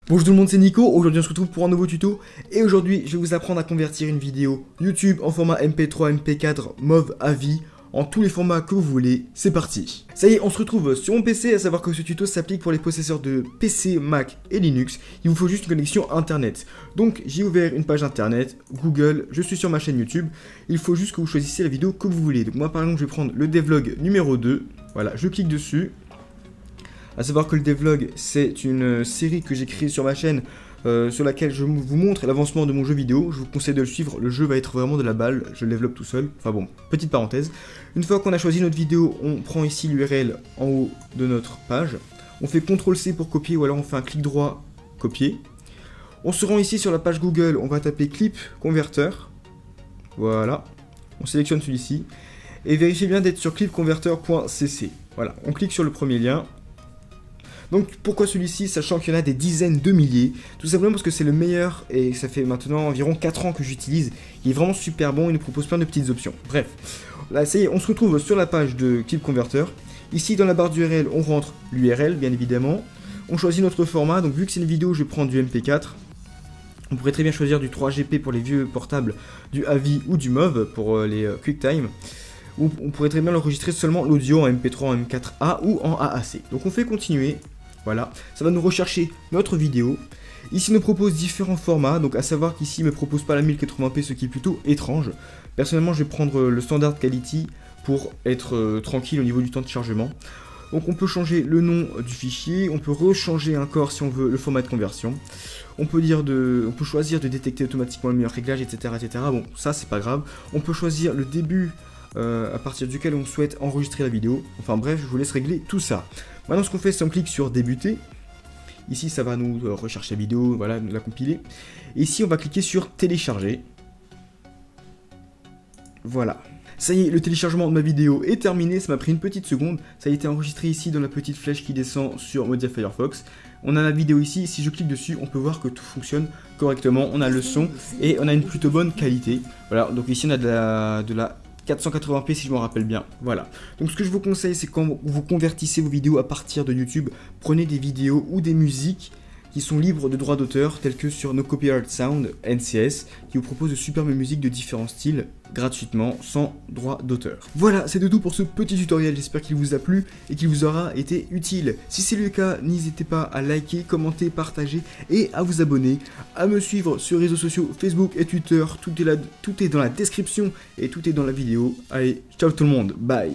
Bonjour tout le monde, c'est Nico, aujourd'hui on se retrouve pour un nouveau tuto et aujourd'hui je vais vous apprendre à convertir une vidéo YouTube en format MP3, MP4, MOV, AVI, en tous les formats que vous voulez, c'est parti. Ça y est, on se retrouve sur mon PC, à savoir que ce tuto s'applique pour les possesseurs de PC, Mac et Linux, il vous faut juste une connexion internet. Donc j'ai ouvert une page internet, Google, je suis sur ma chaîne YouTube, il faut juste que vous choisissiez la vidéo que vous voulez. Donc moi par exemple je vais prendre le devlog numéro 2, voilà, je clique dessus. A savoir que le devlog, c'est une série que j'ai créée sur ma chaîne sur laquelle je vous montre l'avancement de mon jeu vidéo. Je vous conseille de le suivre, le jeu va être vraiment de la balle, je le développe tout seul. Enfin bon, petite parenthèse. Une fois qu'on a choisi notre vidéo, on prend ici l'URL en haut de notre page. On fait CTRL-C pour copier ou alors on fait un clic droit, copier. On se rend ici sur la page Google, on va taper Clip Converter. Voilà, on sélectionne celui-ci. Et vérifiez bien d'être sur clipconverter.cc. Voilà, on clique sur le premier lien. Donc pourquoi celui-ci, sachant qu'il y en a des dizaines de milliers? Tout simplement parce que c'est le meilleur et ça fait maintenant environ 4 ans que j'utilise. Il est vraiment super bon, il nous propose plein de petites options. Bref, là ça y est, on se retrouve sur la page de Clip Converter. Ici dans la barre d'URL, on rentre l'URL bien évidemment. On choisit notre format, donc vu que c'est une vidéo, je vais prendre du MP4. On pourrait très bien choisir du 3GP pour les vieux portables, du AVI ou du MOV pour les QuickTime. Ou on pourrait très bien l'enregistrer seulement l'audio en MP3, en M4A ou en AAC. Donc on fait continuer. Voilà, ça va nous rechercher notre vidéo. Ici, il nous propose différents formats, donc à savoir qu'ici, il ne me propose pas la 1080p, ce qui est plutôt étrange. Personnellement, je vais prendre le standard quality pour être tranquille au niveau du temps de chargement. Donc on peut changer le nom du fichier, on peut rechanger encore si on veut le format de conversion. On peut choisir de détecter automatiquement le meilleur réglage, etc., etc. Bon, ça c'est pas grave. On peut choisir le début à partir duquel on souhaite enregistrer la vidéo. Enfin bref, je vous laisse régler tout ça. Maintenant ce qu'on fait, c'est on clique sur débuter. Ici ça va nous rechercher la vidéo, voilà, nous la compiler. Et ici on va cliquer sur télécharger. Voilà. Ça y est, le téléchargement de ma vidéo est terminé, ça m'a pris une petite seconde. Ça a été enregistré ici dans la petite flèche qui descend sur Mozilla Firefox. On a la vidéo ici, si je clique dessus, on peut voir que tout fonctionne correctement. On a le son et on a une plutôt bonne qualité. Voilà, donc ici on a de la 480p si je me rappelle bien, voilà. Donc ce que je vous conseille, c'est quand vous convertissez vos vidéos à partir de YouTube, prenez des vidéos ou des musiques qui sont libres de droits d'auteur, tels que sur No Copyright Sound, NCS, qui vous propose de superbes musiques de différents styles, gratuitement, sans droit d'auteur. Voilà, c'est tout pour ce petit tutoriel, j'espère qu'il vous a plu et qu'il vous aura été utile. Si c'est le cas, n'hésitez pas à liker, commenter, partager et à vous abonner, à me suivre sur les réseaux sociaux Facebook et Twitter, tout est dans la description et tout est dans la vidéo. Allez, ciao tout le monde, bye.